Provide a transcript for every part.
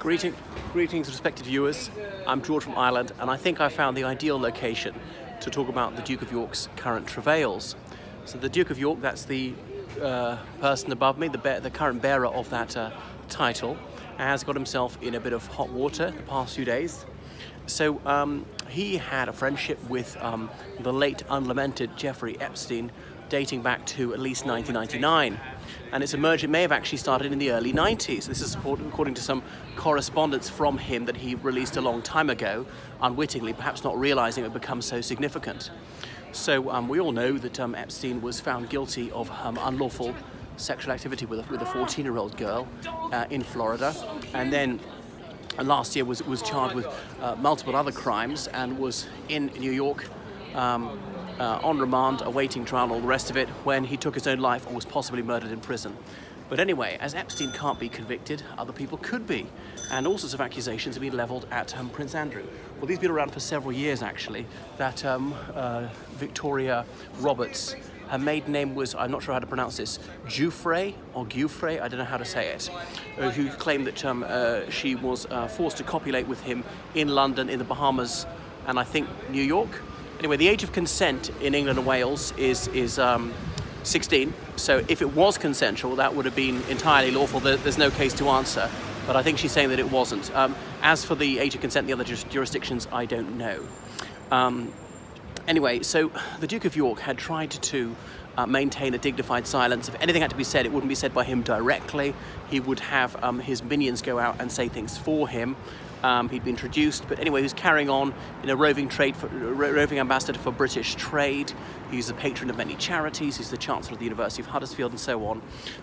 Greetings, respected viewers. I'm George from Ireland, and I think I found the ideal location to talk about the Duke of York's current travails. So the Duke of York, that's the person above me, the current bearer of that title, has got himself in a bit of hot water the past few days. So he had a friendship with the late unlamented Jeffrey Epstein, dating back to at least 1999. And it's emerged it may have actually started in the early 90s. This is according to some correspondence from him that he released a long time ago, unwittingly, perhaps not realizing it would become so significant. So we all know that Epstein was found guilty of unlawful sexual activity with a 14-year-old girl in Florida, and then last year was charged with multiple other crimes and was in New York on remand, awaiting trial and all the rest of it, when he took his own life or was possibly murdered in prison. But anyway, as Epstein can't be convicted, other people could be, and all sorts of accusations have been levelled at Prince Andrew. Well, these have been around for several years, actually, that Victoria Roberts, her maiden name was, I'm not sure how to pronounce this, Giuffre, I don't know how to say it, who claimed that she was forced to copulate with him in London, in the Bahamas, and I think New York. Anyway, the age of consent in England and Wales is 16, so if it was consensual, that would have been entirely lawful. There's no case to answer, but I think she's saying that it wasn't. As for the age of consent in the other jurisdictions, I don't know. Anyway, so the Duke of York had tried to maintain a dignified silence. If anything had to be said, it wouldn't be said by him directly. He would have his minions go out and say things for him. He'd been introduced, but anyway, he was carrying on in a roving ambassador for British trade. He's a patron of many charities. He's the Chancellor of the University of Huddersfield and so on.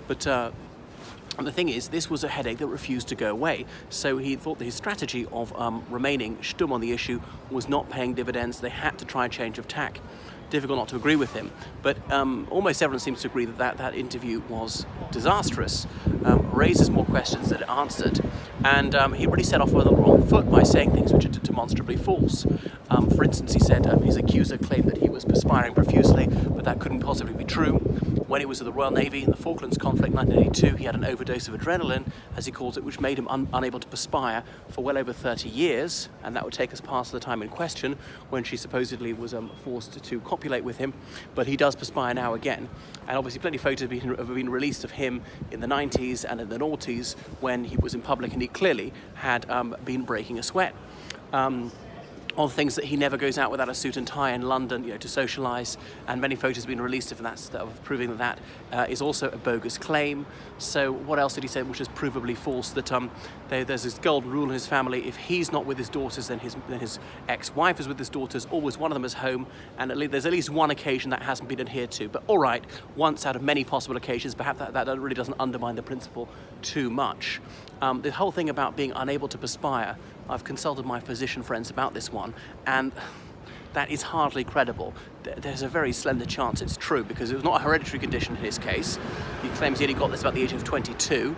But and the thing is, this was a headache that refused to go away. So he thought that his strategy of remaining stum on the issue was not paying dividends. They had to try a change of tack. Difficult not to agree with him, but almost everyone seems to agree that interview was disastrous, raises more questions than it answered, and he really set off on the wrong foot by saying things which are demonstrably false. For instance, he said his accuser claimed that he was perspiring profusely, but that couldn't possibly be true. When he was at the Royal Navy in the Falklands conflict in 1982, he had an overdose of adrenaline, as he calls it, which made him unable to perspire for well over 30 years, and that would take us past the time in question when she supposedly was forced to copulate with him, but he does perspire now again. And obviously plenty of photos have been released of him in the 90s and in the noughties when he was in public, and he clearly had been breaking a sweat. On things that he never goes out without a suit and tie in London, to socialise, and many photos have been released of that, of proving that is also a bogus claim. So what else did he say which is provably false? That there's this golden rule in his family: if he's not with his daughters, then his ex-wife is with his daughters. Always one of them is home, and there's at least one occasion that hasn't been adhered to. But all right, once out of many possible occasions, perhaps that really doesn't undermine the principle too much. The whole thing about being unable to perspire, I've consulted my physician friends about this one, and that is hardly credible. There's a very slender chance it's true, because it was not a hereditary condition in his case. He claims he only got this about the age of 22,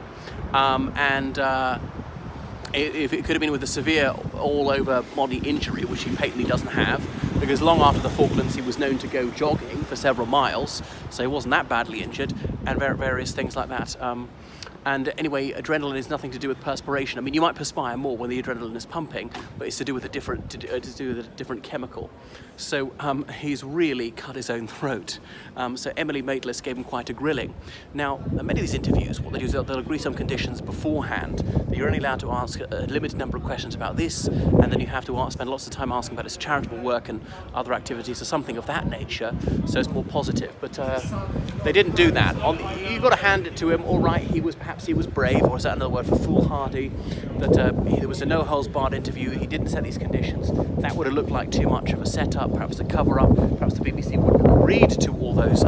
if it could have been with a severe all-over body injury, which he patently doesn't have, because long after the Falklands he was known to go jogging for several miles, so he wasn't that badly injured, and various things like that. And anyway, adrenaline is nothing to do with perspiration. I mean, you might perspire more when the adrenaline is pumping, but it's to do with a different chemical. So he's really cut his own throat. So Emily Maitlis gave him quite a grilling. Now, many of these interviews, what they do is they'll agree some conditions beforehand. That you're only allowed to ask a limited number of questions about this, and then you have to spend lots of time asking about his charitable work and other activities or something of that nature, so it's more positive. But they didn't do that. You've got to hand it to him. All right, perhaps he was brave, or is that another word for foolhardy, that there was a no-holds-barred interview, he didn't set these conditions. That would have looked like too much of a setup, perhaps a cover-up, perhaps the BBC wouldn't read to all those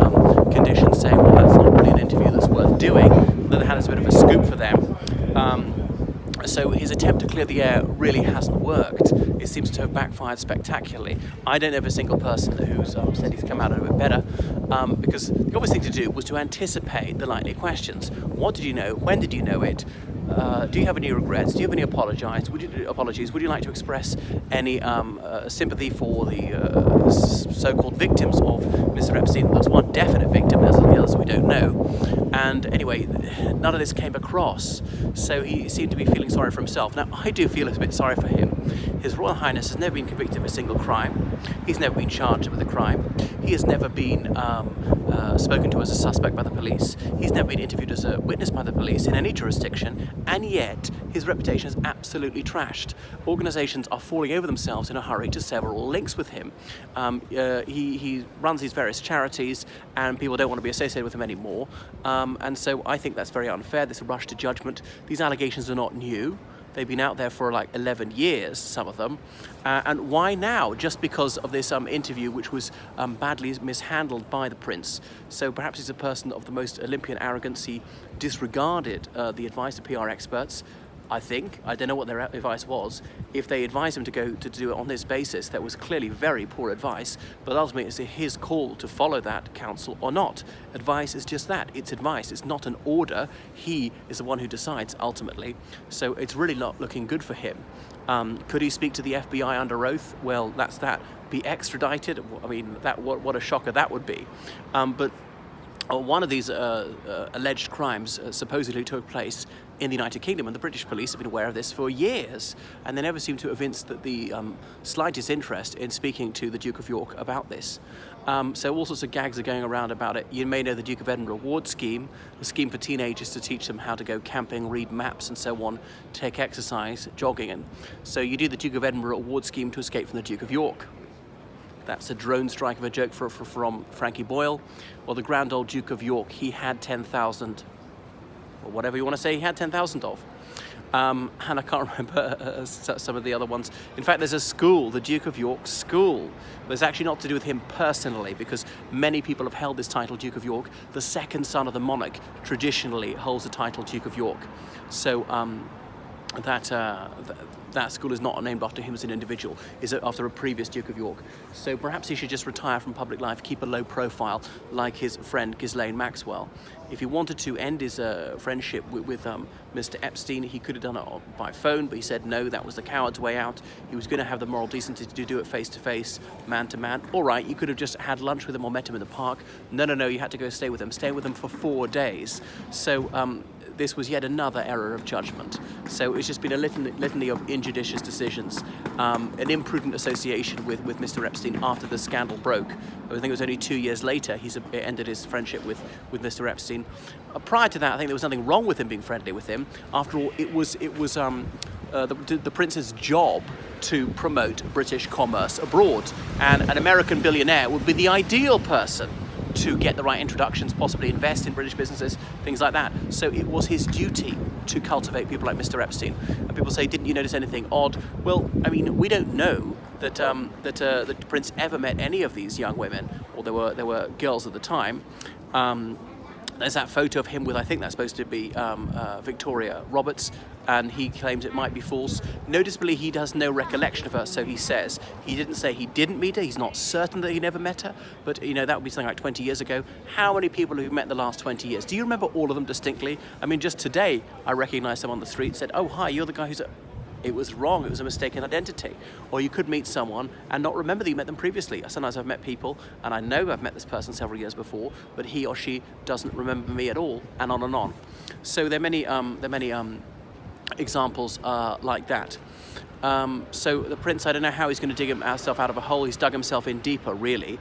conditions, saying, well, that's not really an interview that's worth doing, then they had a bit of a scoop for them. So his attempt to clear the air really hasn't worked. It seems to have backfired spectacularly. I don't know of a single person who's said he's come out a bit better, because the obvious thing to do was to anticipate the likely questions. What did you know? When did you know it? Do you have any regrets? Do you have any apologies? Would you like to express any sympathy for the so-called victims of Mr. Epstein? There's one definite victim, as the others we don't know. And anyway, none of this came across, so he seemed to be feeling sorry for himself. Now, I do feel a bit sorry for him. His Royal Highness has never been convicted of a single crime. He's never been charged with a crime. He has never been spoken to as a suspect by the police. He's never been interviewed as a witness by the police in any jurisdiction, and yet his reputation is absolutely trashed. Organisations are falling over themselves in a hurry to sever all links with him. He runs these various charities, and people don't want to be associated with him anymore. And so I think that's very unfair, this rush to judgment. These allegations are not new. They've been out there for like 11 years, some of them. And why now? Just because of this interview, which was badly mishandled by the Prince. So perhaps he's a person of the most Olympian arrogance. He disregarded the advice of PR experts. I think, I don't know what their advice was. If they advised him to go to do it on this basis, that was clearly very poor advice, but ultimately it's his call to follow that counsel or not. Advice is just that, it's advice, it's not an order. He is the one who decides ultimately, so it's really not looking good for him. Could he speak to the FBI under oath? Well, that's that. Be extradited? I mean, what a shocker that would be. But one of these alleged crimes supposedly took place in the United Kingdom, and the British police have been aware of this for years, and they never seem to evince the slightest interest in speaking to the Duke of York about this. So all sorts of gags are going around about it. You may know the Duke of Edinburgh Award Scheme, a scheme for teenagers to teach them how to go camping, read maps and so on, take exercise, jogging. And so you do the Duke of Edinburgh Award Scheme to escape from the Duke of York. That's a drone strike of a joke from Frankie Boyle. Well, the grand old Duke of York, he had 10,000, or whatever you want to say, he had 10,000 of. And I can't remember some of the other ones. In fact, there's a school, the Duke of York School. But it's actually not to do with him personally, because many people have held this title, Duke of York. The second son of the monarch traditionally holds the title Duke of York. So that school is not named after him as an individual, is after a previous Duke of York. So perhaps he should just retire from public life, keep a low profile like his friend Ghislaine Maxwell. If he wanted to end his friendship with Mr. Epstein, he could have done it by phone, but he said no, that was the coward's way out. He was going to have the moral decency to do it face to face, man to man. All right, you could have just had lunch with him or met him in the park. No, you had to go stay with him for 4 days. So this was yet another error of judgment. So it's just been a litany of injudicious decisions, an imprudent association with Mr. Epstein after the scandal broke. I think it was only 2 years later he ended his friendship with Mr. Epstein. Prior to that, I think there was nothing wrong with him being friendly with him. After all, it was the Prince's job to promote British commerce abroad, and an American billionaire would be the ideal person to get the right introductions, possibly invest in British businesses, things like that. So it was his duty to cultivate people like Mr. Epstein. And people say, didn't you notice anything odd? Well, I mean, we don't know that the Prince ever met any of these young women, or there were girls at the time. There's that photo of him with, I think that's supposed to be Victoria Roberts, and he claims it might be false. Noticeably, he has no recollection of her, so he says. He didn't say he didn't meet her, he's not certain that he never met her, but that would be something like 20 years ago. How many people have you met in the last 20 years? Do you remember all of them distinctly? I mean, just today, I recognized someone on the street, said, oh, hi, you're the guy who's... It was wrong, it was a mistaken identity. Or you could meet someone and not remember that you met them previously. Sometimes I've met people and I know I've met this person several years before, but he or she doesn't remember me at all, and on and on. So there are many examples like that. So the Prince, I don't know how he's going to dig himself out of a hole. He's dug himself in deeper, really.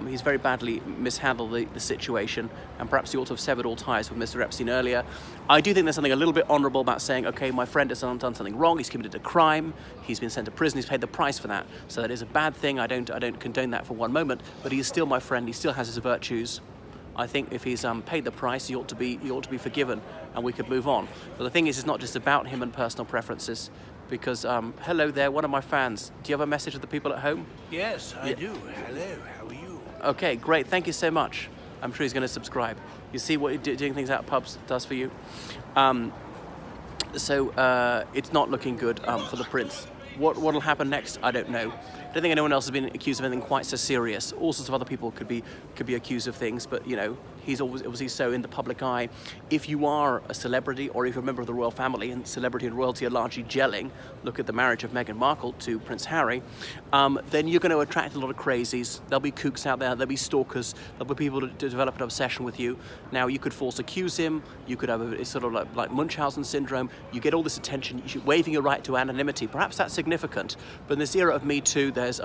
He's very badly mishandled the situation, and perhaps he ought to have severed all ties with Mr. Epstein earlier. I do think there's something a little bit honourable about saying, okay, my friend has done something wrong, he's committed a crime, he's been sent to prison, he's paid the price for that. So that is a bad thing. I don't condone that for one moment, but he is still my friend, he still has his virtues. I think if he's paid the price, he ought to be forgiven, and we could move on. But the thing is, it's not just about him and personal preferences. Because, hello there, one of my fans. Do you have a message to the people at home? Yes, I do. Hello, how are you? Okay, great, thank you so much. I'm sure he's going to subscribe. You see what doing things out of pubs does for you? So it's not looking good for the Prince. What'll happen next, I don't know. don't think anyone else has been accused of anything quite so serious. All sorts of other people could be accused of things, but you know, he's always obviously so in the public eye. If you are a celebrity, or if you're a member of the royal family, and celebrity and royalty are largely gelling, look at the marriage of Meghan Markle to Prince Harry, then you're going to attract a lot of crazies. There'll be kooks out there, there'll be stalkers, there'll be people to develop an obsession with you. Now, you could false accuse him, you could have a sort of like Munchausen syndrome, you get all this attention, you're waiving your right to anonymity. Perhaps that's significant, but in this era of Me Too, there's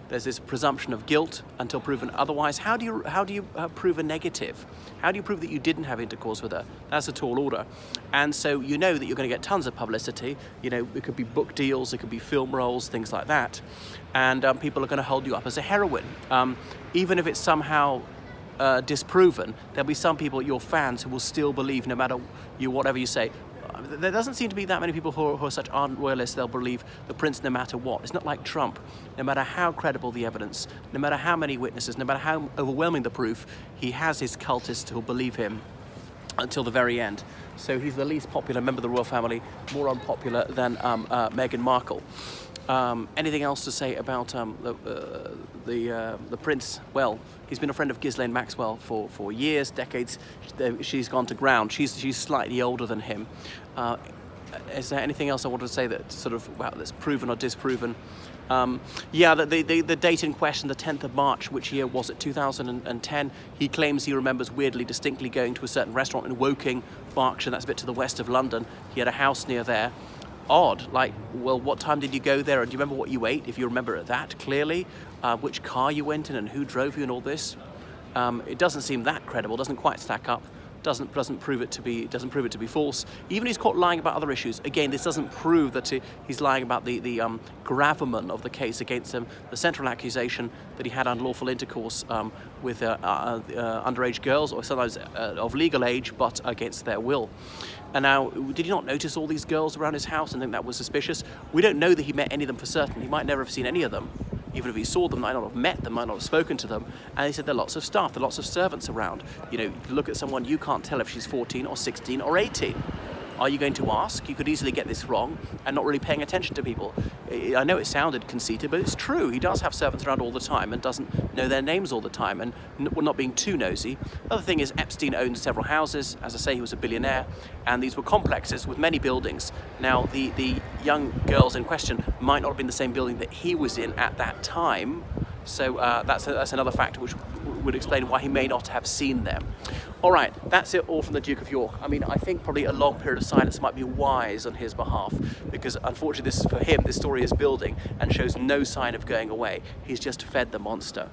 this presumption of guilt until proven otherwise. How do you prove a negative? How do you prove that you didn't have intercourse with her? That's a tall order. And so you know that you're going to get tons of publicity. You know, it could be book deals, it could be film roles, things like that. And people are going to hold you up as a heroine. Even if it's somehow disproven, there'll be some people, your fans, who will still believe no matter whatever you say. There doesn't seem to be that many people who are such ardent royalists they'll believe the prince no matter what. It's not like Trump. No matter how credible the evidence, no matter how many witnesses, no matter how overwhelming the proof, he has his cultists who'll believe him until the very end. So he's the least popular member of the royal family, more unpopular than Meghan Markle. Anything else to say about the prince? Well, he's been a friend of Ghislaine Maxwell for years, decades. She's gone to ground. She's slightly older than him. Is there anything else I wanted to say that sort of that's proven or disproven? Yeah, the date in question, the 10th of March, which year was it? 2010. He claims he remembers weirdly, distinctly going to a certain restaurant in Woking, Berkshire. That's a bit to the west of London. He had a house near there. Odd, like, well, what time did you go there, and do you remember what you ate, if you remember that clearly, which car you went in and who drove you and all this? It doesn't seem that credible, doesn't quite stack up, doesn't prove it to be false. Even he's caught lying about other issues. Again, this doesn't prove that he's lying about the gravamen of the case against him, the central accusation that he had unlawful intercourse with underage girls, or sometimes of legal age, but against their will. And now, did he not notice all these girls around his house and think that was suspicious? We don't know that he met any of them for certain. He might never have seen any of them. Even if he saw them, might not have met them, might not have spoken to them. And he said there are lots of staff, there are lots of servants around. You know, look at someone, you can't tell if she's 14 or 16 or 18. Are you going to ask? You could easily get this wrong and not really paying attention to people. I know it sounded conceited, but it's true. He does have servants around all the time and doesn't know their names all the time, and we're not being too nosy. The other thing is Epstein owned several houses. As I say, he was a billionaire, and these were complexes with many buildings. Now, the young girls in question might not have been the same building that he was in at that time, so that's another factor which would explain why he may not have seen them. All right, that's it all from the Duke of York. I mean, I think probably a long period of silence might be wise on his behalf, because unfortunately for him, this story is building and shows no sign of going away. He's just fed the monster.